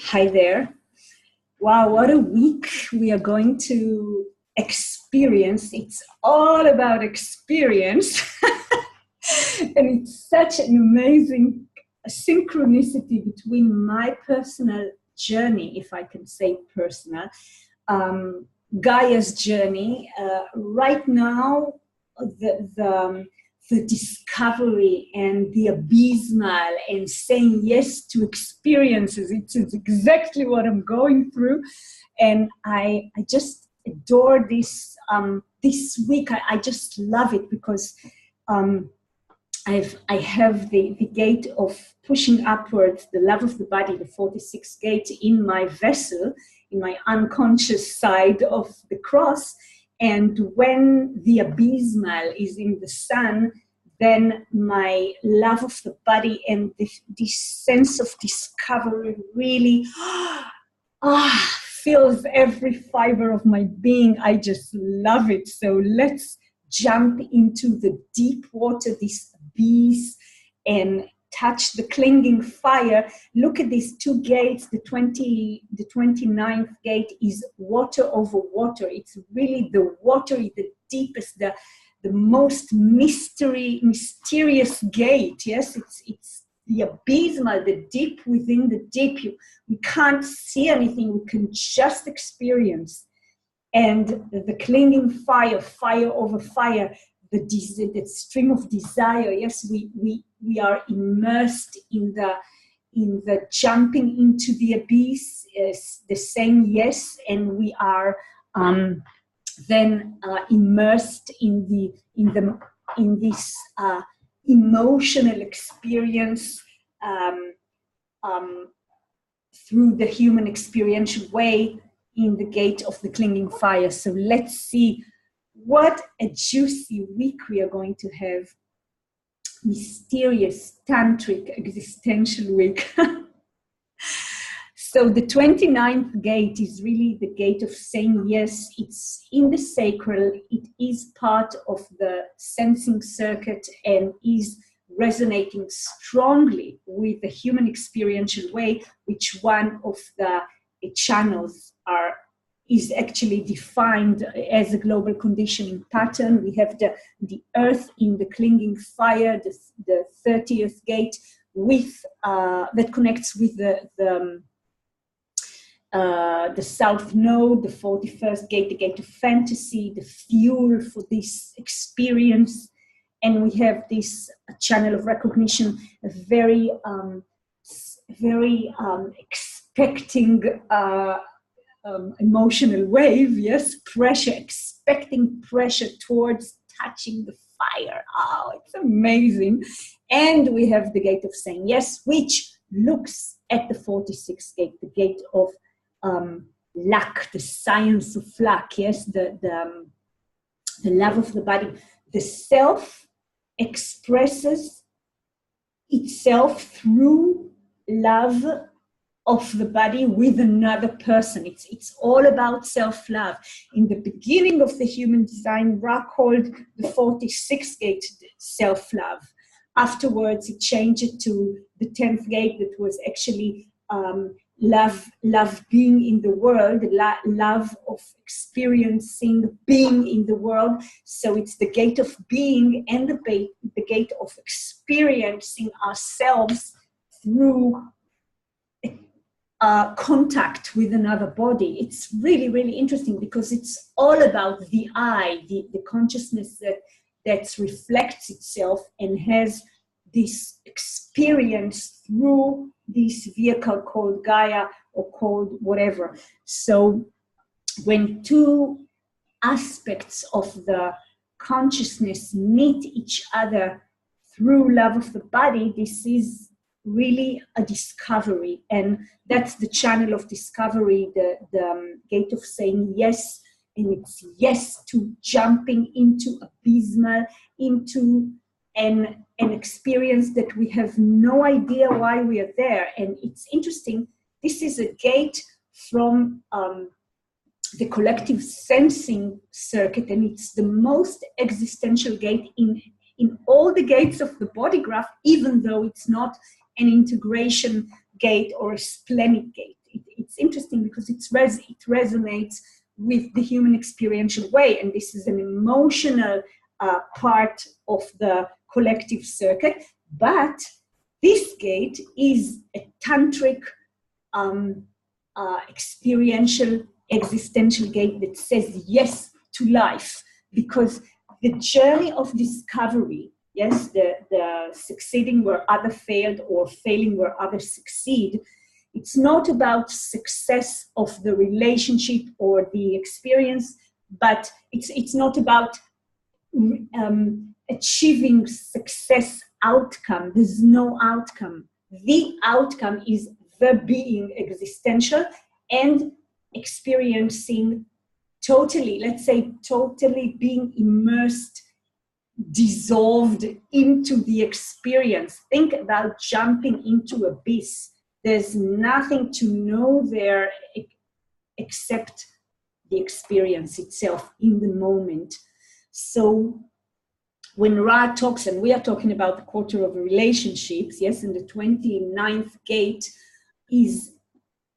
Hi there. Wow, what a week we are going to experience. It's all about experience. And it's such an amazing synchronicity between my personal journey, if I can say personal, Gaia's journey. Right now, the discovery and the abysmal and saying yes to experiences. It's exactly what I'm going through. And I just adore this this week. I just love it because I have the gate of pushing upwards, the love of the body, the 46th gate in my vessel, in my unconscious side of the cross. And when the abysmal is in the sun, then my love of the body and this sense of discovery really fills every fiber of my being. I just love it. So let's jump into the deep water, this abyss, and touch the clinging fire. Look at these two gates. The 29th gate is water over water. It's really the watery, the deepest, the most mysterious gate. Yes, it's the abysmal, the deep within the deep. We can't see anything. We can just experience. And the clinging fire, fire over fire, the stream of desire. Yes, we are immersed in the jumping into the abyss, the saying yes, and we are then immersed in this emotional experience through the human experiential way in the gate of the clinging fire. So let's see what a juicy week we are going to have. Mysterious, tantric, existential week. So the 29th gate is really the gate of saying yes. It's in the sacral. It is part of the sensing circuit and is resonating strongly with the human experiential way, which one of the channels is actually defined as a global conditioning pattern. We have the earth in the clinging fire, the 30th gate with that connects with the south node, the 41st gate, the gate of fantasy, the fuel for this experience. And we have this channel of recognition, a very expecting emotional wave, yes, pressure, expecting pressure towards touching the fire. Oh, it's amazing. And we have the gate of saying yes, which looks at the 46th gate, the gate of luck, the science of luck, yes, the love of the body. The self expresses itself through love of the body with another person. It's all about self-love. In the beginning of the human design, Ra called the 46th gate self-love. Afterwards, it changed to the 10th gate that was actually love being in the world, love of experiencing being in the world. So it's the gate of being and the gate of experiencing ourselves through contact with another body. It's really, really interesting because it's all about the I, the consciousness that reflects itself and has this experience through this vehicle called Gaia or called whatever. So when two aspects of the consciousness meet each other through love of the body, this is really a discovery. And that's the channel of discovery, the gate of saying yes. And it's yes to jumping into abysmal, into an experience that we have no idea why we are there. And it's interesting, this is a gate from the collective sensing circuit, and it's the most existential gate in all the gates of the body graph, even though it's not an integration gate or a splenic gate. it's interesting because it resonates with the human experiential way, and this is an emotional part of the collective circuit. But this gate is a tantric experiential existential gate that says yes to life, because the journey of discovery, yes, the succeeding where others failed or failing where others succeed, it's not about success of the relationship or the experience, but it's not about achieving success outcome. There's no outcome. The outcome is the being existential and experiencing totally, let's say, totally being immersed, dissolved into the experience. Think about jumping into abyss. There's nothing to know there except the experience itself in the moment. So when Ra talks, and we are talking about the quarter of relationships, yes, and the 29th gate is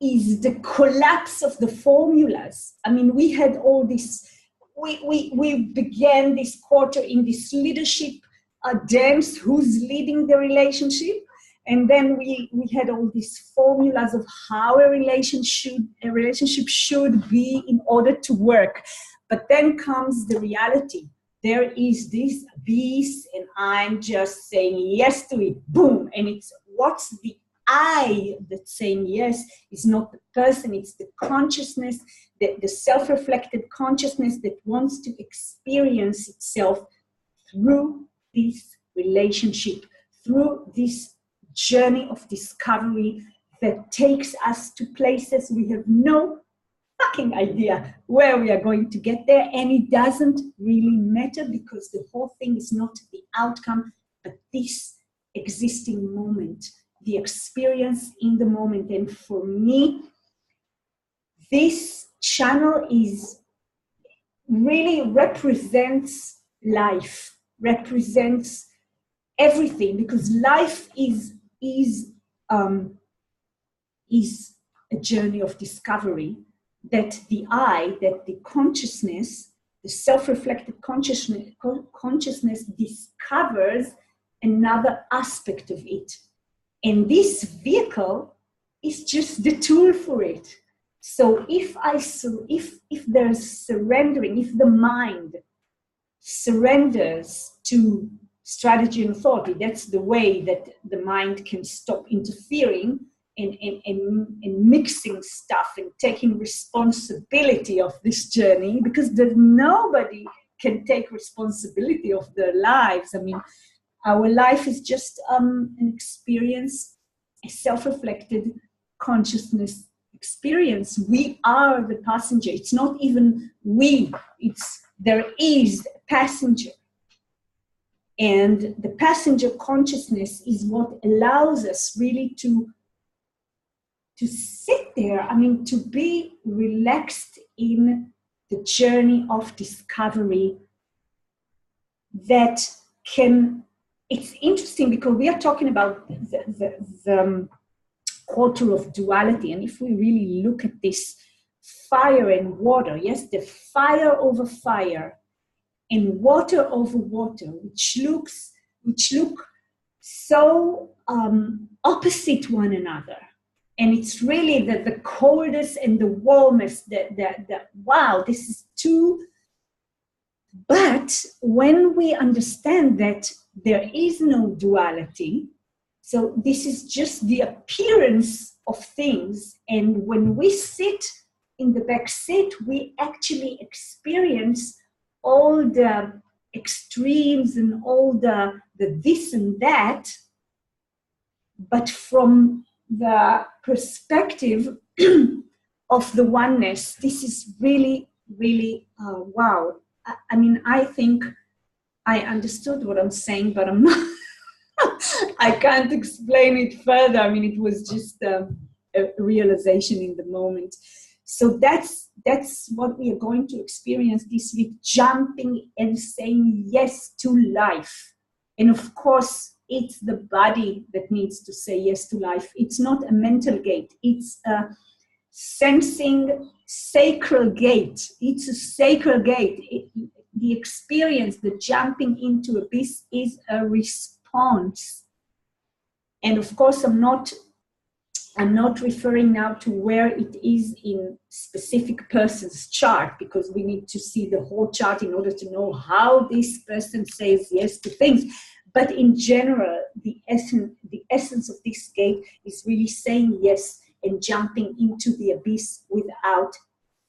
the collapse of the formulas. I mean, we had all this, we began this quarter in this leadership dance, who's leading the relationship, and then we had all these formulas of how a relationship should be in order to work. But then comes the reality. There is this abyss, and I'm just saying yes to it, boom, and it's what's the I that's saying yes is not the person, it's the consciousness, the self-reflected consciousness that wants to experience itself through this relationship, through this journey of discovery that takes us to places we have no fucking idea where we are going to get there, and it doesn't really matter because the whole thing is not the outcome, but this existing moment, the experience in the moment. And for me, this channel is really represents life, represents everything, because life is a journey of discovery, that the I, that the consciousness, the self-reflected consciousness discovers another aspect of it. And this vehicle is just the tool for it. So if there's surrendering, if the mind surrenders to strategy and authority, that's the way that the mind can stop interfering and mixing stuff and taking responsibility of this journey, because nobody can take responsibility of their lives. I mean, our life is just an experience, a self-reflected consciousness experience. We are the passenger. It's not even we, there is a passenger. And the passenger consciousness is what allows us really to sit there, I mean, to be relaxed in the journey of discovery that can, it's interesting because we are talking about the quarter of duality. And if we really look at this fire and water, yes, the fire over fire and water over water, which look so opposite one another. And it's really the coldest and the warmest, wow, this is two. But when we understand that there is no duality, so this is just the appearance of things, and when we sit in the back seat, we actually experience all the extremes and all the this and that, but from the perspective of the oneness. This is really, really, wow. I mean, I think I understood what I'm saying, but I'm not, I can't explain it further. I mean, it was just a realization in the moment. So that's what we are going to experience this week, jumping and saying yes to life. And of course, it's the body that needs to say yes to life. It's not a mental gate. It's a sensing sacral gate. It's a sacral gate. The experience, the jumping into abyss, is a response. And of course, I'm not referring now to where it is in specific person's chart, because we need to see the whole chart in order to know how this person says yes to things. But in general, the essence of this gate is really saying yes and jumping into the abyss without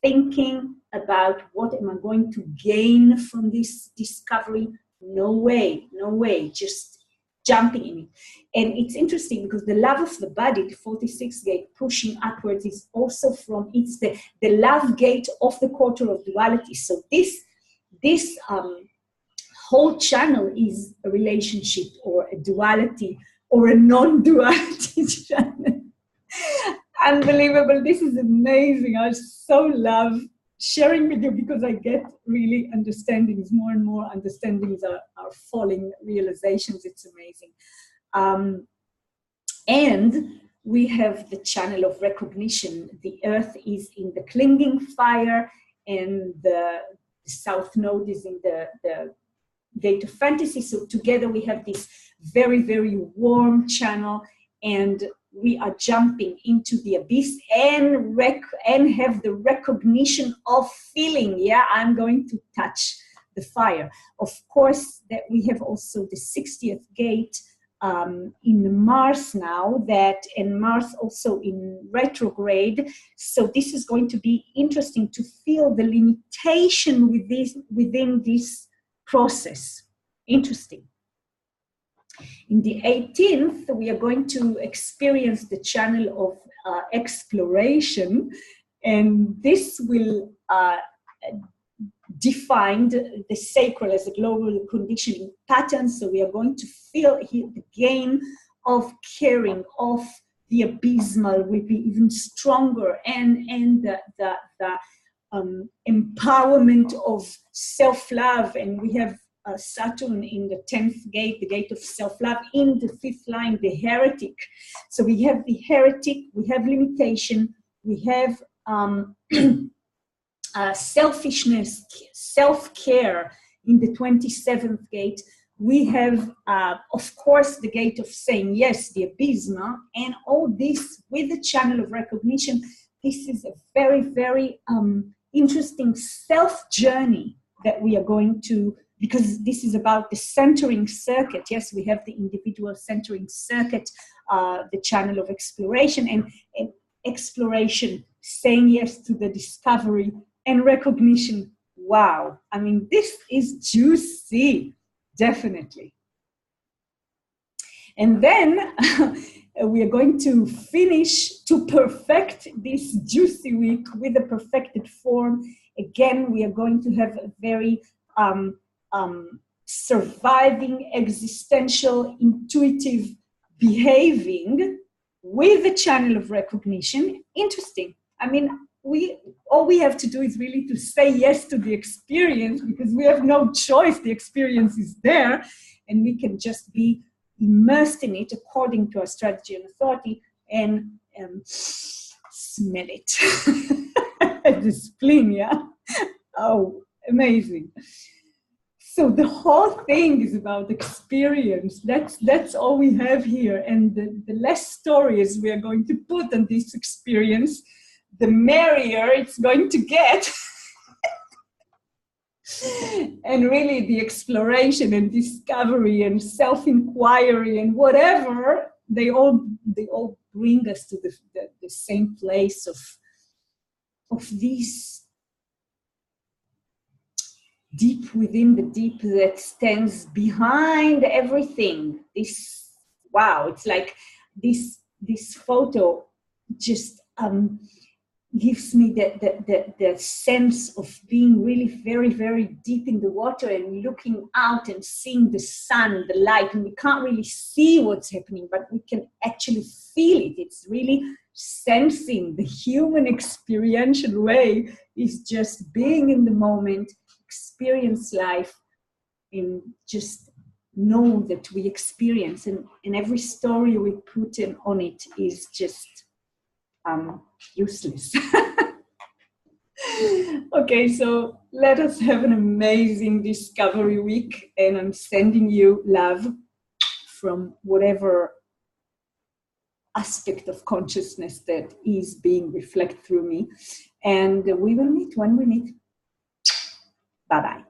thinking about what am I going to gain from this discovery. No way, just jumping in it. And it's interesting because the love of the body, the 46th gate, pushing upwards, is also it's the love gate of the quarter of duality. So this whole channel is a relationship or a duality or a non-duality channel. Unbelievable. This is amazing. I so love sharing with you because I get really understandings, more and more understandings are falling, realizations. It's amazing. And we have the channel of recognition. The earth is in the clinging fire, and the south node is in the gate of fantasy. So together we have this very, very warm channel, and we are jumping into the abyss and have the recognition of feeling, yeah, I'm going to touch the fire. Of course, that we have also the 60th gate in Mars now, and Mars also in retrograde. So this is going to be interesting to feel the limitation within this process. Interesting. In the 18th, we are going to experience the channel of exploration, and this will define the sacral as a global conditioning pattern. So we are going to feel here the gain of caring, of the abysmal will be even stronger, and the empowerment of self-love. And we have Saturn in the 10th gate, the gate of self-love, in the 5th line, the heretic. So we have the heretic, we have limitation, we have selfishness, self-care in the 27th gate. We have, of course, the gate of saying yes, the abysmal, and all this with the channel of recognition. This is a very, very interesting self-journey that we are going to, because this is about the centering circuit. Yes, we have the individual centering circuit, the channel of exploration, and exploration, saying yes to the discovery, and recognition. Wow. I mean, this is juicy, definitely. And then we are going to finish to perfect this juicy week with a perfected form. Again, we are going to have a very surviving, existential, intuitive behaving with the channel of recognition. Interesting. I mean, all we have to do is really to say yes to the experience, because we have no choice. The experience is there, and we can just be immersed in it according to our strategy and authority, and smell it. The spleen, yeah? Oh, amazing. So the whole thing is about experience. That's all we have here. And the less stories we are going to put on this experience, the merrier it's going to get. And really the exploration and discovery and self-inquiry and whatever, they all bring us to the same place of this deep within the deep that stands behind everything. This, wow, it's like this photo just gives me the sense of being really very, very deep in the water and looking out and seeing the sun, the light, and we can't really see what's happening, but we can actually feel it. It's really sensing. The human experiential way is just being in the moment, experience life, and just know that we experience, and every story we put in on it is just useless. Okay, so let us have an amazing discovery week, and I'm sending you love from whatever aspect of consciousness that is being reflected through me. And we will meet when we meet. Bye-bye.